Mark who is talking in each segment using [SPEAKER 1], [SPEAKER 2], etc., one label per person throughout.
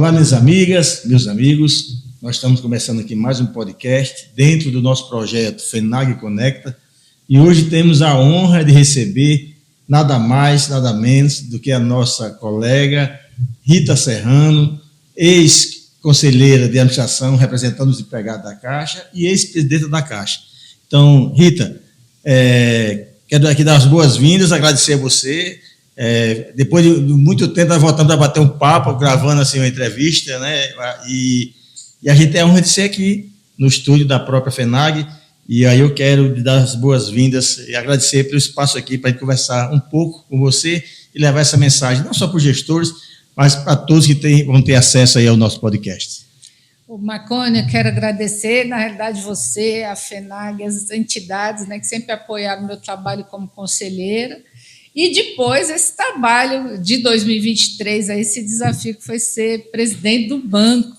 [SPEAKER 1] Olá, minhas amigas, meus amigos. Nós estamos começando aqui mais um podcast dentro do nosso projeto FENAG Conecta e hoje temos a honra de receber nada mais, nada menos do que a nossa colega Rita Serrano, ex-conselheira de administração, representando os empregados da Caixa e ex-presidenta da Caixa. Então, Rita, quero aqui dar as boas-vindas, agradecer a você. Depois de muito tempo, nós voltamos a bater um papo, gravando assim uma entrevista, né? E a gente tem a honra de ser aqui no estúdio da própria FENAG, e aí eu quero dar as boas-vindas e agradecer pelo espaço aqui para a gente conversar um pouco com você e levar essa mensagem, não só para os gestores, mas para todos que vão ter acesso aí ao nosso podcast.
[SPEAKER 2] O Marconi, eu quero agradecer, na realidade, você, a FENAG, as entidades, né, que sempre apoiaram o meu trabalho como conselheira. E depois esse trabalho de 2023, esse desafio que foi ser presidente do banco.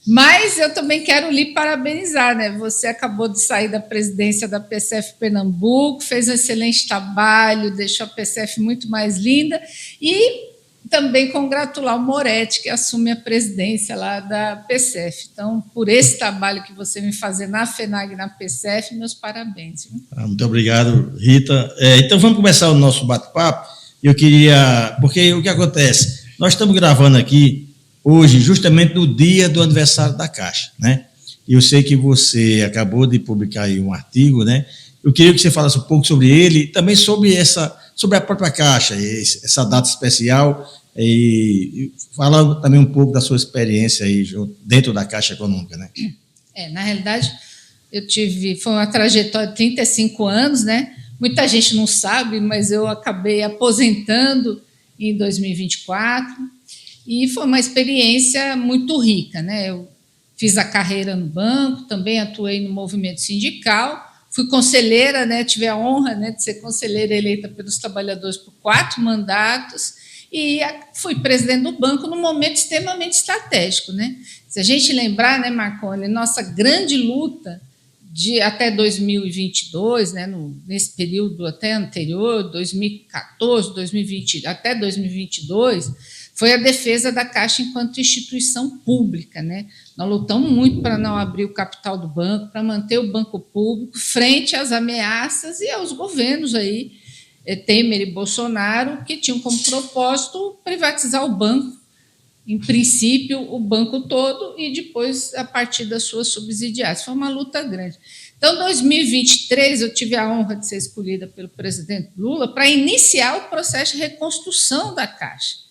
[SPEAKER 2] Mas eu também quero lhe parabenizar, né? Você acabou de sair da presidência da PCF Pernambuco, fez um excelente trabalho, deixou a PCF muito mais linda e também congratular o Moretti, que assume a presidência lá da PCF. Então, por esse trabalho que você vem fazer na FENAG e na PCF, meus parabéns.
[SPEAKER 1] Muito obrigado, Rita. Então, vamos começar o nosso bate-papo. Eu queria... Porque o que acontece? Nós estamos gravando aqui hoje, justamente no dia do aniversário da Caixa, né? E eu sei que você acabou de publicar aí um artigo, né? Eu queria que você falasse um pouco sobre ele e também sobre a própria Caixa, essa data especial, e fala também um pouco da sua experiência aí dentro da Caixa Econômica, né?
[SPEAKER 2] Na realidade, foi uma trajetória de 35 anos, né? Muita gente não sabe, mas eu acabei aposentando em 2024 e foi uma experiência muito rica, né? Eu fiz a carreira no banco, também atuei no movimento sindical, fui conselheira, né, tive a honra, né, de ser conselheira eleita pelos trabalhadores por 4 mandatos e fui presidente do banco num momento extremamente estratégico, né? Se a gente lembrar, né, Marconi, nossa grande luta de até 2022, né, nesse período até anterior, 2014, 2020, até 2022, foi a defesa da Caixa enquanto instituição pública, né? Nós lutamos muito para não abrir o capital do banco, para manter o banco público frente às ameaças e aos governos aí, Temer e Bolsonaro, que tinham como propósito privatizar o banco, em princípio, o banco todo, e depois a partir das suas subsidiárias. Foi uma luta grande. Então, em 2023, eu tive a honra de ser escolhida pelo presidente Lula para iniciar o processo de reconstrução da Caixa.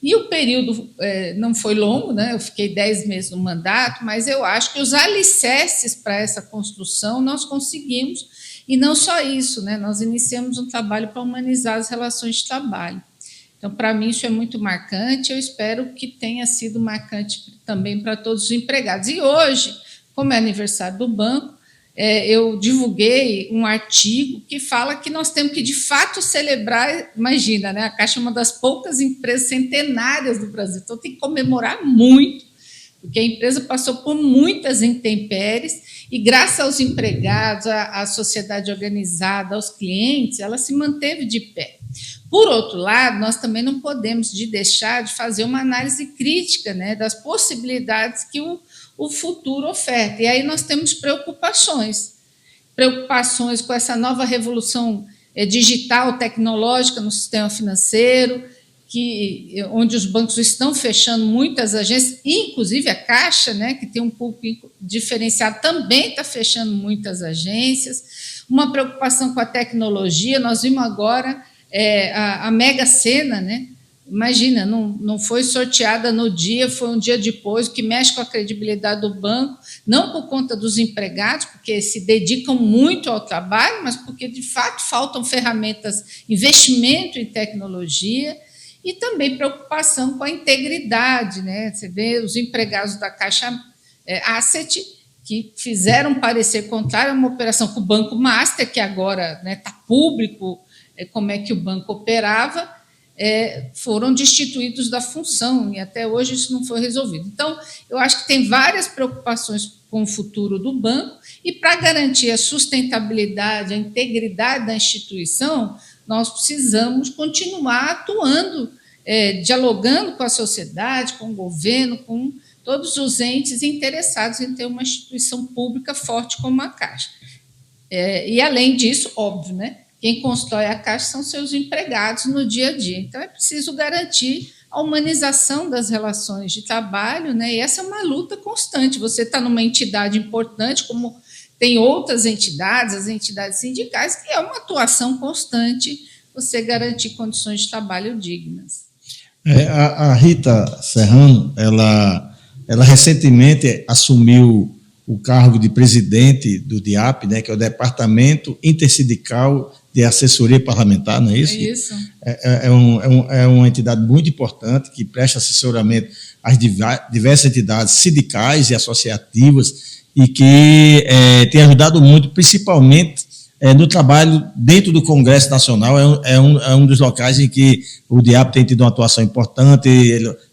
[SPEAKER 2] E o período não foi longo, né? Eu fiquei 10 meses no mandato, mas eu acho que os alicerces para essa construção nós conseguimos, e não só isso, né? Nós iniciamos um trabalho para humanizar as relações de trabalho. Então, para mim, isso é muito marcante, eu espero que tenha sido marcante também para todos os empregados. E hoje, como é aniversário do banco, eu divulguei um artigo que fala que nós temos que, de fato, celebrar, imagina, né? A Caixa é uma das poucas empresas centenárias do Brasil, então tem que comemorar muito, porque a empresa passou por muitas intempéries e, graças aos empregados, à sociedade organizada, aos clientes, ela se manteve de pé. Por outro lado, nós também não podemos deixar de fazer uma análise crítica, né, das possibilidades que o futuro oferta. E aí nós temos preocupações com essa nova revolução digital, tecnológica no sistema financeiro, onde os bancos estão fechando muitas agências, inclusive a Caixa, né, que tem um público diferenciado, também está fechando muitas agências. Uma preocupação com a tecnologia, nós vimos agora a Mega Sena, né? Imagina, não foi sorteada no dia, foi um dia depois, o que mexe com a credibilidade do banco, não por conta dos empregados, porque se dedicam muito ao trabalho, mas porque, de fato, faltam ferramentas, investimento em tecnologia, e também preocupação com a integridade, né? Você vê os empregados da Caixa Asset, que fizeram um parecer contrário a uma operação com o Banco Master, que agora está público, como é que o banco operava, foram destituídos da função, e até hoje isso não foi resolvido. Então, eu acho que tem várias preocupações com o futuro do banco, e para garantir a sustentabilidade, a integridade da instituição, nós precisamos continuar atuando dialogando com a sociedade, com o governo, com todos os entes interessados em ter uma instituição pública forte como a Caixa. E, além disso, óbvio, né, quem constrói a Caixa são seus empregados no dia a dia. Então, é preciso garantir a humanização das relações de trabalho, né, e essa é uma luta constante. Você está numa entidade importante, como tem outras entidades, as entidades sindicais, que é uma atuação constante você garantir condições de trabalho dignas.
[SPEAKER 1] A Rita Serrano, ela recentemente assumiu o cargo de presidente do DIAP, né, que é o Departamento Intersindical de Assessoria Parlamentar, não é isso?
[SPEAKER 2] É isso.
[SPEAKER 1] É uma entidade muito importante que presta assessoramento às diversas entidades sindicais e associativas e que tem ajudado muito, principalmente no trabalho dentro do Congresso Nacional. É um dos locais em que o DIAP tem tido uma atuação importante,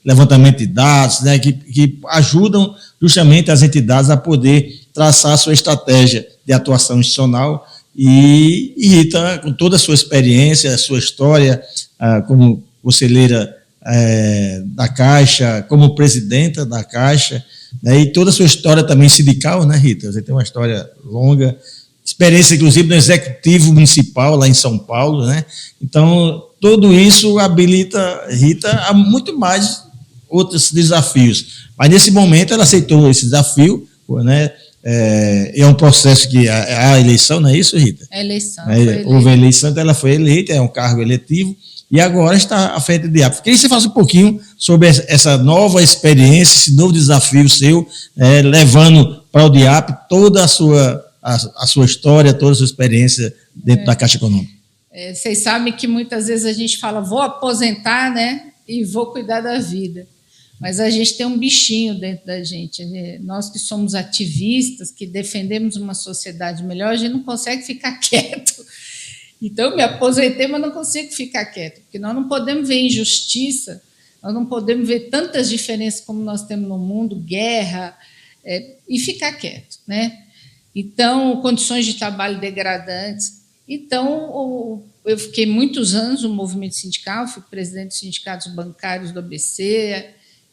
[SPEAKER 1] levantamento de dados, né, que ajudam justamente as entidades a poder traçar a sua estratégia de atuação institucional. E Rita, com toda a sua experiência, a sua história como conselheira da Caixa, como presidenta da Caixa, né, e toda a sua história também sindical, né, Rita? Você tem uma história longa, experiência, inclusive, no Executivo Municipal, lá em São Paulo, né? Então, tudo isso habilita Rita a muito mais outros desafios. Mas, nesse momento, ela aceitou esse desafio, né? É um processo que a eleição, não é isso, Rita?
[SPEAKER 2] A eleição.
[SPEAKER 1] Houve a eleição, então ela foi eleita, é um cargo eletivo, e agora está à frente do DIAP. Queria que você falasse um pouquinho sobre essa nova experiência, esse novo desafio seu, levando para o DIAP toda a sua história, toda a sua experiência dentro da Caixa Econômica.
[SPEAKER 2] Vocês sabem que muitas vezes a gente fala, vou aposentar, né, e vou cuidar da vida. Mas a gente tem um bichinho dentro da gente. Nós que somos ativistas, que defendemos uma sociedade melhor, a gente não consegue ficar quieto. Então, eu me aposentei, mas não consigo ficar quieto, porque nós não podemos ver injustiça, nós não podemos ver tantas diferenças como nós temos no mundo, guerra, e ficar quieto, né? Então, condições de trabalho degradantes. Então, eu fiquei muitos anos no movimento sindical, fui presidente dos sindicatos bancários do ABC,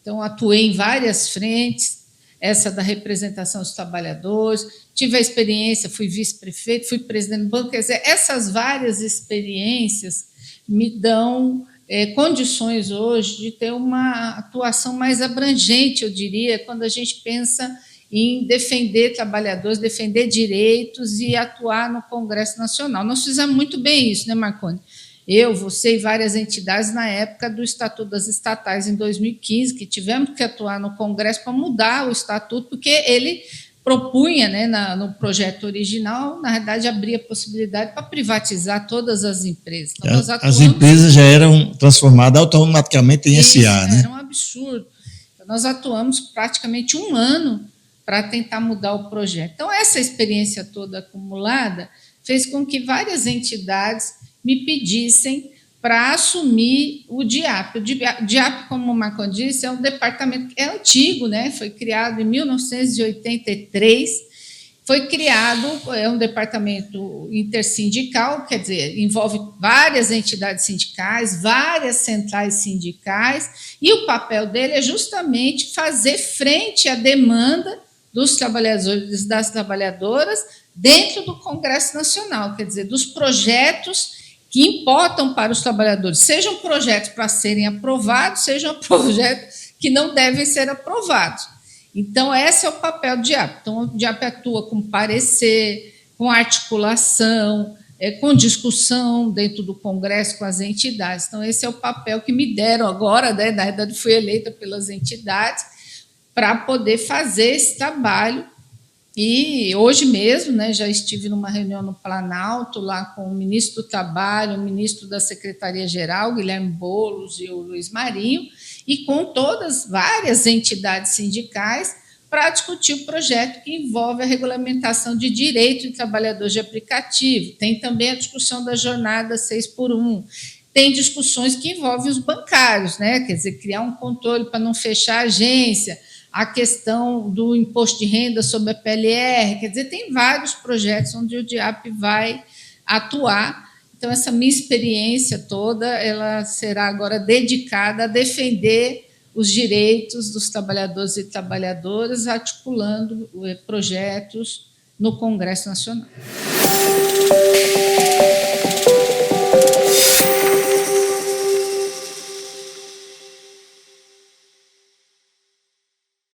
[SPEAKER 2] então atuei em várias frentes, essa da representação dos trabalhadores, tive a experiência, fui vice-prefeito, fui presidente do banco, quer dizer, essas várias experiências me dão condições hoje de ter uma atuação mais abrangente, eu diria, quando a gente pensa em defender trabalhadores, defender direitos e atuar no Congresso Nacional. Nós fizemos muito bem isso, né, Marconi? Eu, você e várias entidades na época do Estatuto das Estatais, em 2015, que tivemos que atuar no Congresso para mudar o Estatuto, porque ele propunha, né, no projeto original, na verdade, abria a possibilidade para privatizar todas as empresas. Então, nós atuamos... As
[SPEAKER 1] empresas já eram transformadas automaticamente em SA, né?
[SPEAKER 2] Era um absurdo. Então, nós atuamos praticamente um ano para tentar mudar o projeto. Então, essa experiência toda acumulada fez com que várias entidades me pedissem para assumir o DIAP. O DIAP, como o Marconi disse, é um departamento que é antigo, né? Foi criado em 1983, foi criado, é um departamento intersindical, quer dizer, envolve várias entidades sindicais, várias centrais sindicais, e o papel dele é justamente fazer frente à demanda dos trabalhadores e das trabalhadoras dentro do Congresso Nacional, quer dizer, dos projetos que importam para os trabalhadores, sejam projetos para serem aprovados, sejam projetos que não devem ser aprovados. Então, esse é o papel do DIAP. Então, o DIAP atua com parecer, com articulação, com discussão dentro do Congresso com as entidades. Então, esse é o papel que me deram agora, né? Na verdade, fui eleita pelas entidades para poder fazer esse trabalho. E hoje mesmo, né, já estive numa reunião no Planalto, lá com o ministro do Trabalho, o ministro da Secretaria-Geral, Guilherme Boulos, e o Luiz Marinho, e com várias entidades sindicais, para discutir o projeto que envolve a regulamentação de direito de trabalhadores de aplicativo. Tem também a discussão da jornada 6x1. Tem discussões que envolvem os bancários, né? Quer dizer, criar um controle para não fechar a agência, a questão do imposto de renda sobre a PLR, quer dizer, tem vários projetos onde o DIAP vai atuar, Então, essa minha experiência toda, ela será agora dedicada a defender os direitos dos trabalhadores e trabalhadoras, articulando projetos no Congresso Nacional.